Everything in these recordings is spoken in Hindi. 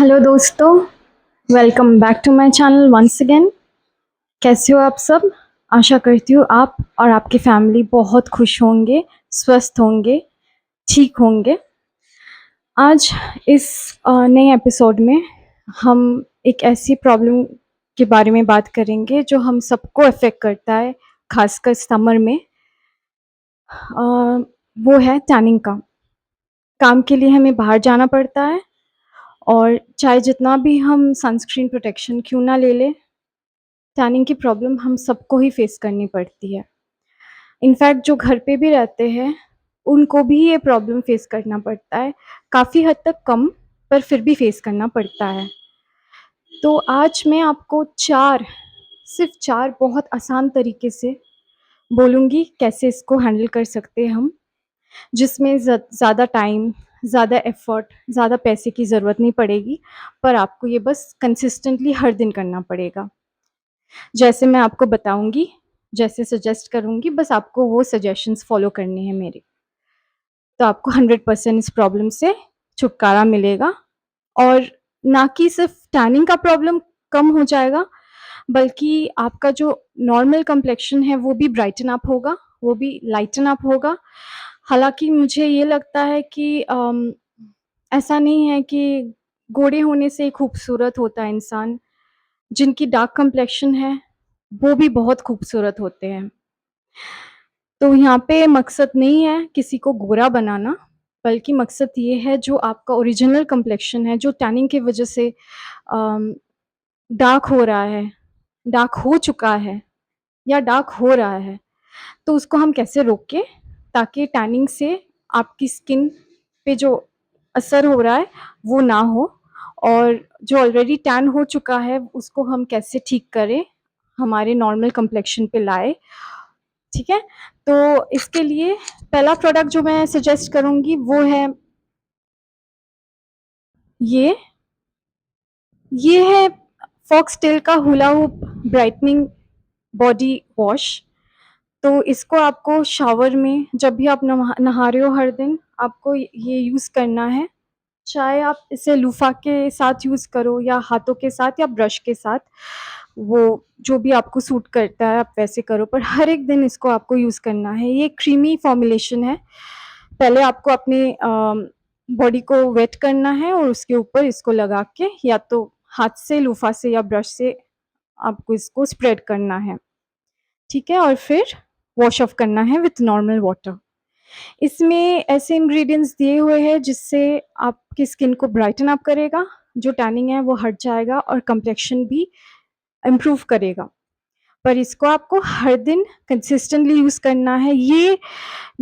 हेलो दोस्तों, welcome back to my channel once again. कैसे हो आप सब? आशा करती हूँ आप और आपकी फैमिली बहुत खुश होंगे, स्वस्थ होंगे, ठीक होंगे। आज इस नए एपिसोड में हम एक ऐसी प्रॉब्लम के बारे में बात करेंगे जो हम सबको अफ़ेक्ट करता है, ख़ासकर समर में। वो है टैनिंग का। काम के लिए हमें बाहर जाना पड़ता है और चाहे जितना भी हम सनस्क्रीन प्रोटेक्शन क्यों ना ले लें, टैनिंग की प्रॉब्लम हम सबको ही फेस करनी पड़ती है। इनफैक्ट जो घर पे भी रहते हैं, उनको भी ये प्रॉब्लम फेस करना पड़ता है। काफ़ी हद तक कम, पर फिर भी फेस करना पड़ता है। तो आज मैं आपको 4 सिर्फ़ 4 बहुत आसान तरीके से बोलूँगी कैसे इसको हैंडल कर सकते हैं हम, जिसमें ज़्यादा टाइम, ज़्यादा एफ़र्ट, ज़्यादा पैसे की ज़रूरत नहीं पड़ेगी, पर आपको ये बस कंसिस्टेंटली हर दिन करना पड़ेगा। जैसे मैं आपको बताऊँगी, जैसे सजेस्ट करूँगी, बस आपको वो सजेशंस फ़ॉलो करने हैं मेरे। तो आपको 100% इस प्रॉब्लम से छुटकारा मिलेगा और ना कि सिर्फ़ टैनिंग का प्रॉब्लम कम हो जाएगा, बल्कि आपका जो नॉर्मल कम्प्लेक्शन है, वो भी ब्राइटन अप होगा, वो भी लाइटन अप होगा। हालाँकि मुझे ये लगता है कि ऐसा नहीं है कि गोरे होने से ही खूबसूरत होता है इंसान। जिनकी डार्क कम्प्लेक्शन है, वो भी बहुत खूबसूरत होते हैं। तो यहाँ पे मकसद नहीं है किसी को गोरा बनाना, बल्कि मकसद ये है जो आपका ओरिजिनल कम्प्लेक्शन है, जो टैनिंग की वज़ह से अम, डार्क हो रहा है, डार्क हो चुका है या डार्क हो रहा है, तो उसको हम कैसे रोकें ताकि टैनिंग से आपकी स्किन पे जो असर हो रहा है, वो ना हो और जो ऑलरेडी टैन हो चुका है, उसको हम कैसे ठीक करें, हमारे नॉर्मल कम्प्लेक्शन पे लाएँ, ठीक है? तो इसके लिए पहला प्रोडक्ट जो मैं सजेस्ट करूँगी वो है ये। ये है फॉक्सटेल का hula hoop brightening body wash. तो इसको आपको शावर में जब भी आप नहा रहे हो हर दिन, आपको ये यूज़ करना है। चाहे आप इसे लूफ़ा के साथ यूज़ करो या हाथों के साथ या ब्रश के साथ, वो जो भी आपको सूट करता है आप वैसे करो, पर हर एक दिन इसको आपको यूज़ करना है। ये क्रीमी फ़ॉर्मूलेशन है। पहले आपको अपने बॉडी को वेट करना है और उसके ऊपर इसको लगा के या तो हाथ से, लूफ़ा से या ब्रश से आपको इसको स्प्रेड करना है, ठीक है? और फिर वॉश ऑफ करना है विथ नॉर्मल वाटर। इसमें ऐसे इंग्रीडिएंट्स दिए हुए हैं जिससे आपकी स्किन को ब्राइटन अप करेगा, जो टैनिंग है वो हट जाएगा और कम्प्लेक्शन भी इम्प्रूव करेगा। पर इसको आपको हर दिन कंसिस्टेंटली यूज़ करना है। ये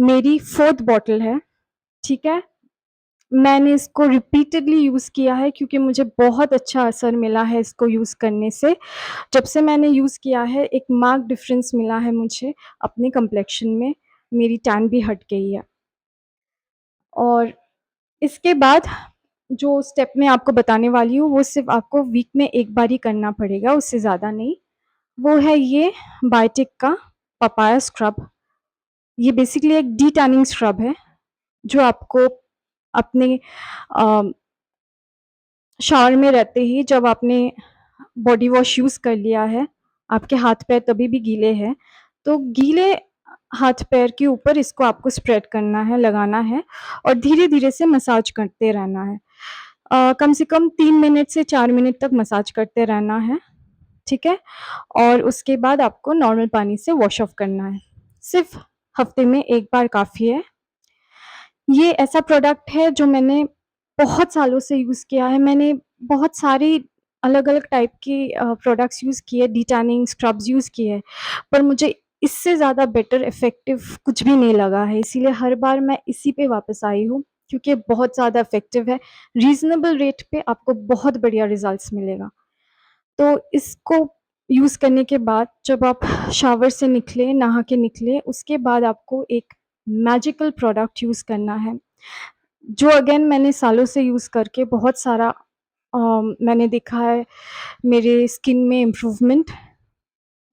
मेरी 4th बॉटल है, ठीक है? मैंने इसको रिपीटेडली यूज़ किया है क्योंकि मुझे बहुत अच्छा असर मिला है इसको यूज़ करने से। जब से मैंने यूज़ किया है, एक मार्क्ड डिफ़रेंस मिला है मुझे अपने कम्प्लेक्शन में, मेरी टैन भी हट गई है। और इसके बाद जो स्टेप मैं आपको बताने वाली हूँ, वो सिर्फ़ आपको वीक में 1 बार ही करना पड़ेगा, उससे ज़्यादा नहीं। वो है ये बायोटिक का पपाया स्क्रब। ये बेसिकली एक डी-टैनिंग स्क्रब है, जो आपको अपने अ, शावर में रहते ही जब आपने बॉडी वॉश यूज़ कर लिया है, आपके हाथ-पैर तभी भी गीले हैं, तो गीले हाथ-पैर के ऊपर इसको आपको स्प्रेड करना है, लगाना है और धीरे-धीरे से मसाज करते रहना है। कम से कम 3 मिनट से 4 मिनट तक मसाज करते रहना है, ठीक है? और उसके बाद आपको नॉर्मल पानी से वॉश ऑफ करना है। सिर्फ़ हफ़्ते में 1 बार काफ़ी है। ये ऐसा प्रोडक्ट है जो मैंने बहुत सालों से यूज़ किया है। मैंने बहुत सारी अलग-अलग टाइप की प्रोडक्ट्स यूज़ किए, डिटैनिंग स्क्रब्स यूज़ किए हैं, पर मुझे इससे ज़्यादा बेटर इफ़ेक्टिव कुछ भी नहीं लगा है, इसीलिए हर बार मैं इसी पे वापस आई हूँ, क्योंकि बहुत ज़्यादा इफ़ेक्टिव है। रीज़नेबल रेट पे आपको बहुत बढ़िया रिज़ल्ट्स मिलेगा। तो इसको यूज़ करने के बाद जब आप शावर से निकलें, नहा के निकलें, उसके बाद आपको एक मैजिकल प्रोडक्ट यूज़ करना है, जो अगेन मैंने सालों से यूज़ करके बहुत सारा मैंने देखा है मेरे स्किन में इम्प्रूवमेंट।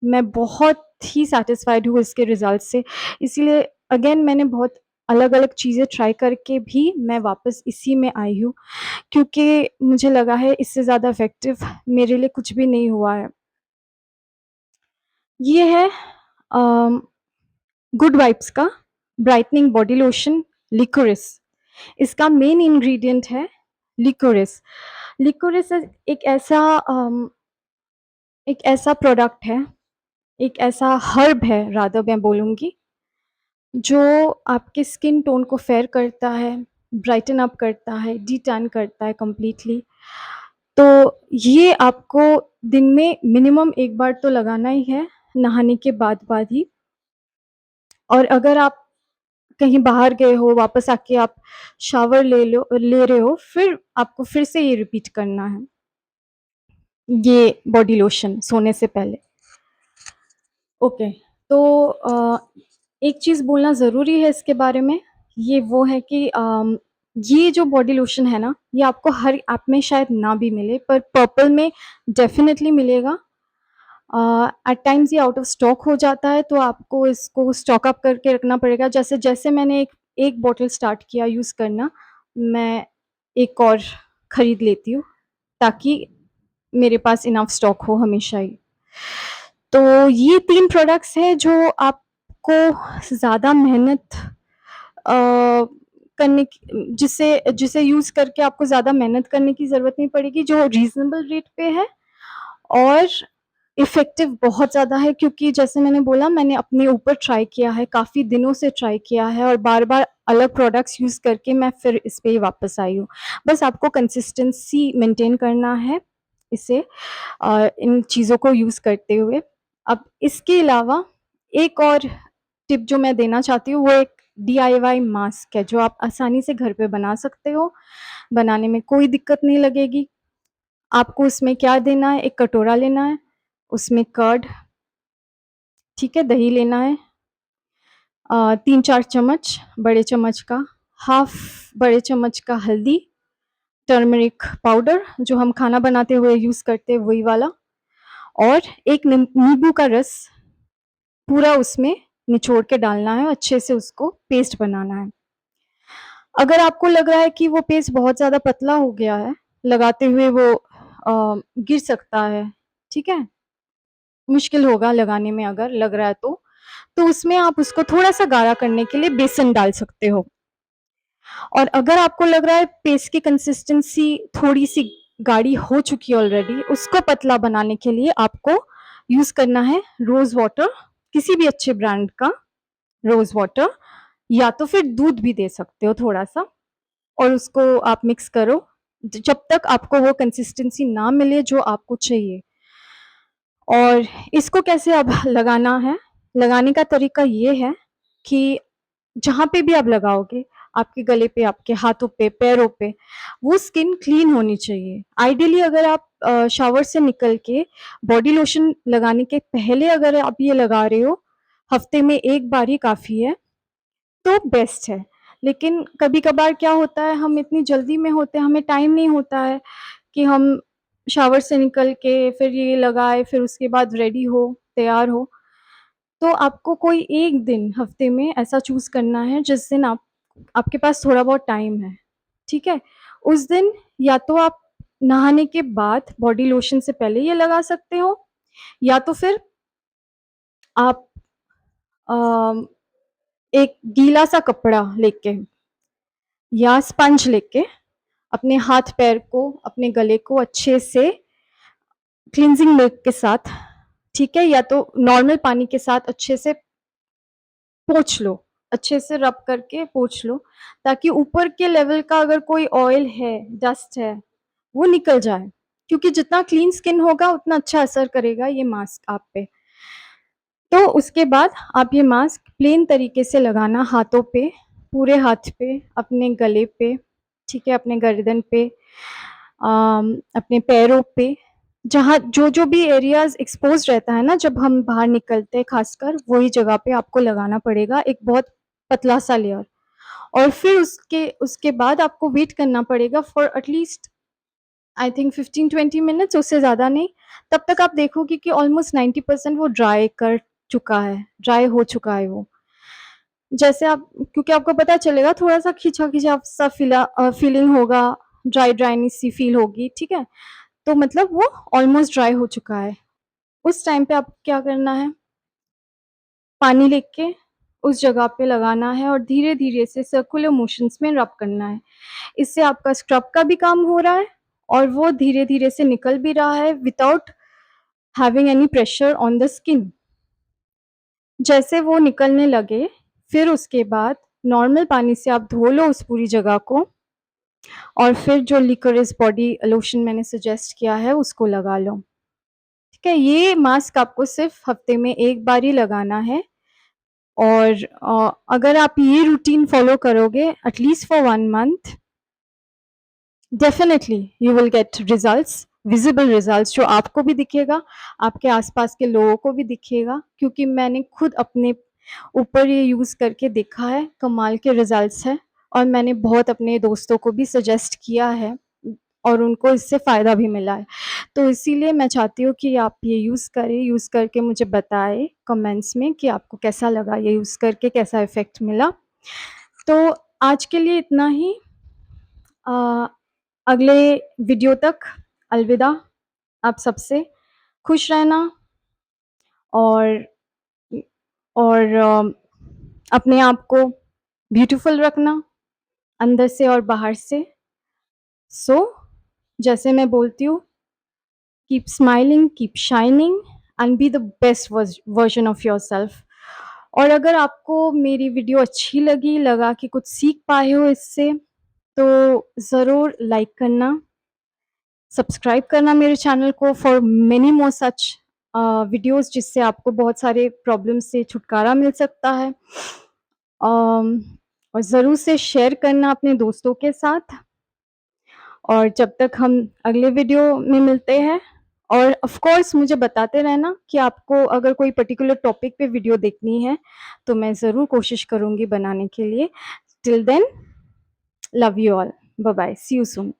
मैं बहुत ही सैटिस्फाइड हूँ इसके रिज़ल्ट से, इसीलिए अगेन मैंने बहुत अलग-अलग चीज़ें ट्राई करके भी मैं वापस इसी में आई हूँ, क्योंकि मुझे लगा है इससे ज़्यादा इफ़ेक्टिव मेरे लिए कुछ भी नहीं हुआ है। ये है अम, गुड वाइब्स का ब्राइटनिंग बॉडी लोशन लिकोरिस। इसका मेन इंग्रीडिएंट है लिकोरिस। लिकोरिस एक ऐसा प्रोडक्ट है, एक ऐसा हर्ब है रादर मैं बोलूँगी, जो आपके स्किन टोन को फेयर करता है, ब्राइटन अप करता है, डिटैन करता है कंप्लीटली। तो ये आपको दिन में मिनिमम 1 बार तो लगाना ही है, नहाने के बाद-बाद ही। और अगर आप कहीं बाहर गए हो, वापस आके आप शावर ले रहे हो, फिर आपको फिर से ये रिपीट करना है, ये बॉडी लोशन सोने से पहले। ओके, तो एक चीज़ बोलना ज़रूरी है इसके बारे में, ये वो है कि ये जो बॉडी लोशन है ना, ये आपको हर ऐप में शायद ना भी मिले, पर पर्पल में डेफ़िनिटली मिलेगा। एट टाइम्स ये आउट ऑफ स्टॉक हो जाता है, तो आपको इसको स्टॉक अप करके रखना पड़ेगा। जैसे-जैसे मैंने एक बॉटल स्टार्ट किया यूज़ करना, मैं एक और खरीद लेती हूँ, ताकि मेरे पास इनफ स्टॉक हो हमेशा ही। तो ये 3 प्रोडक्ट्स हैं जो आपको ज़्यादा मेहनत करने की जिसे यूज़ करके आपको ज़्यादा मेहनत करने की ज़रूरत नहीं पड़ेगी, जो रीज़नेबल रेट पे है और इफ़ेक्टिव बहुत ज़्यादा है, क्योंकि जैसे मैंने बोला, मैंने अपने ऊपर ट्राई किया है, काफ़ी दिनों से ट्राई किया है और बार-बार अलग प्रोडक्ट्स यूज़ करके मैं फिर इस पे ही वापस आई हूँ। बस आपको कंसिस्टेंसी मेंटेन करना है इसे इन चीज़ों को यूज़ करते हुए। अब इसके अलावा एक और टिप जो मैं देना चाहती हूँ, वो एक डीआईवाई मास्क है, जो आप आसानी से घर पे बना सकते हो। बनाने में कोई दिक्कत नहीं लगेगी। आपको उसमें क्या देना है, एक कटोरा लेना है, उसमें कर्ड, ठीक है, दही लेना है, 3-4 चम्मच बड़े चम्मच का, हाफ बड़े चम्मच का हल्दी, टर्मरिक पाउडर जो हम खाना बनाते हुए यूज़ करते हैं वही वाला, और एक नींबू का रस पूरा उसमें निचोड़ के डालना है, अच्छे से उसको पेस्ट बनाना है। अगर आपको लग रहा है कि वो पेस्ट बहुत ज़्यादा पतला हो गया है, लगाते हुए वो गिर सकता है, ठीक है? मुश्किल होगा लगाने में अगर लग रहा है तो उसमें आप उसको थोड़ा-सा गाढ़ा करने के लिए बेसन डाल सकते हो। और अगर आपको लग रहा है पेस्ट की कंसिस्टेंसी थोड़ी-सी गाढ़ी हो चुकी है ऑलरेडी, उसको पतला बनाने के लिए आपको यूज़ करना है रोज़ वाटर, किसी भी अच्छे ब्रांड का रोज़ वाटर, या तो फिर दूध भी दे सकते हो थोड़ा-सा, और उसको आप मिक्स करो जब तक आपको वो कंसिस्टेंसी ना मिले जो आपको चाहिए। और इसको कैसे अब लगाना है, लगाने का तरीका ये है कि जहाँ पे भी आप लगाओगे, आपके गले पे, आपके हाथों पे, पैरों पे, वो स्किन क्लीन होनी चाहिए। आइडियली अगर आप शावर से निकल के बॉडी लोशन लगाने के पहले अगर आप ये लगा रहे हो, हफ्ते में 1 बार ही काफ़ी है, तो बेस्ट है। लेकिन कभी-कभार क्या होता है, हम इतनी जल्दी में होते हैं, हमें टाइम नहीं होता है कि हम शावर से निकल के फिर ये लगाए, फिर उसके बाद रेडी हो, तैयार हो। तो आपको कोई एक दिन हफ्ते में ऐसा चूज़ करना है जिस दिन आपके पास थोड़ा बहुत टाइम है, ठीक है? उस दिन या तो आप नहाने के बाद बॉडी लोशन से पहले ये लगा सकते हो, या तो फिर आप अ, एक गीला-सा कपड़ा लेके या स्पंज लेके अपने हाथ-पैर को, अपने गले को अच्छे से क्लींजिंग मिल्क के साथ, ठीक है? या तो नॉर्मल पानी के साथ अच्छे से पोंछ लो, अच्छे से रब करके पोंछ लो, ताकि ऊपर के लेवल का अगर कोई ऑयल है, डस्ट है, वो निकल जाए। क्योंकि जितना क्लीन स्किन होगा उतना अच्छा असर करेगा ये मास्क आप पे। तो उसके बाद आप ये मास्क प्लेन तरीके से लगाना हाथों पे, पूरे हाथ पे, अपने गले पे, ठीक है? अपने गर्दन पे, अपने पैरों पे, जहाँ जो-जो भी एरियाज़ एक्सपोज़ रहता है ना जब हम बाहर निकलते हैं ख़ासकर, वही जगह पे आपको लगाना पड़ेगा एक बहुत पतला-सा लेयर। और फिर उसके उसके बाद आपको वेट करना पड़ेगा for at least I think 15-20 minutes, उससे ज़्यादा नहीं। तब तक आप देखोगे कि ऑलमोस्ट 90% वो ड्राई हो चुका है वो। जैसे आप, क्योंकि आपको पता चलेगा थोड़ा-सा खिंचा-खिंचा सा फीलिंग होगा, ड्राईनेस सी फील होगी, ठीक है? तो मतलब वो ऑलमोस्ट ड्राई हो चुका है। उस टाइम पे आपको क्या करना है, पानी लेके उस जगह पे लगाना है और धीरे-धीरे से सर्कुलर मोशंस में रब करना है। इससे आपका स्क्रब का भी काम हो रहा है और वो धीरे-धीरे से निकल भी रहा है without having any pressure on the skin. जैसे वो निकलने लगे, फिर उसके बाद नॉर्मल पानी से आप धो लो उस पूरी जगह को और फिर जो लिकोरिस बॉडी लोशन मैंने सजेस्ट किया है उसको लगा लो। ठीक है? ये मास्क आपको सिर्फ़ हफ़्ते में 1 बार ही लगाना है और अगर आप ये रूटीन फ़ॉलो करोगे at least for 1 month, definitely you will get results, visible results जो आपको भी दिखेगा, आपके आस-पास के लोगों को भी दिखेगा, क्योंकि मैंने खुद अपने ऊपर ये यूज़ करके देखा है, कमाल के रिज़ल्ट्स हैं और मैंने बहुत अपने दोस्तों को भी सजेस्ट किया है और उनको इससे फ़ायदा भी मिला है। तो इसीलिए मैं चाहती हूँ कि आप ये यूज़ करें, यूज़ करके मुझे बताएँ कमेंट्स में कि आपको कैसा लगा ये यूज़ करके, कैसा इफ़ेक्ट मिला। तो आज के लिए इतना ही। अ, अगले वीडियो तक अलविदा आप सबसे। खुश रहना और अपने आप को ब्यूटीफुल रखना अंदर से और बाहर से। सो जैसे मैं बोलती हूँ, keep smiling, keep shining and be the best version of yourself. और अगर आपको मेरी वीडियो अच्छी लगी, लगा कि कुछ सीख पाए हो इससे, तो ज़रूर लाइक करना, सब्सक्राइब करना मेरे चैनल को for many more such videos, जिससे आपको बहुत सारे प्रॉब्लम से छुटकारा मिल सकता है। और ज़रूर से शेयर करना अपने दोस्तों के साथ। और जब तक हम अगले वीडियो में मिलते हैं, और ऑफ़ कोर्स मुझे बताते रहना कि आपको अगर कोई पर्टिकुलर टॉपिक पे वीडियो देखनी है, तो मैं ज़रूर कोशिश करूँगी बनाने के लिए। Till then, love you all. Bye bye, see you soon.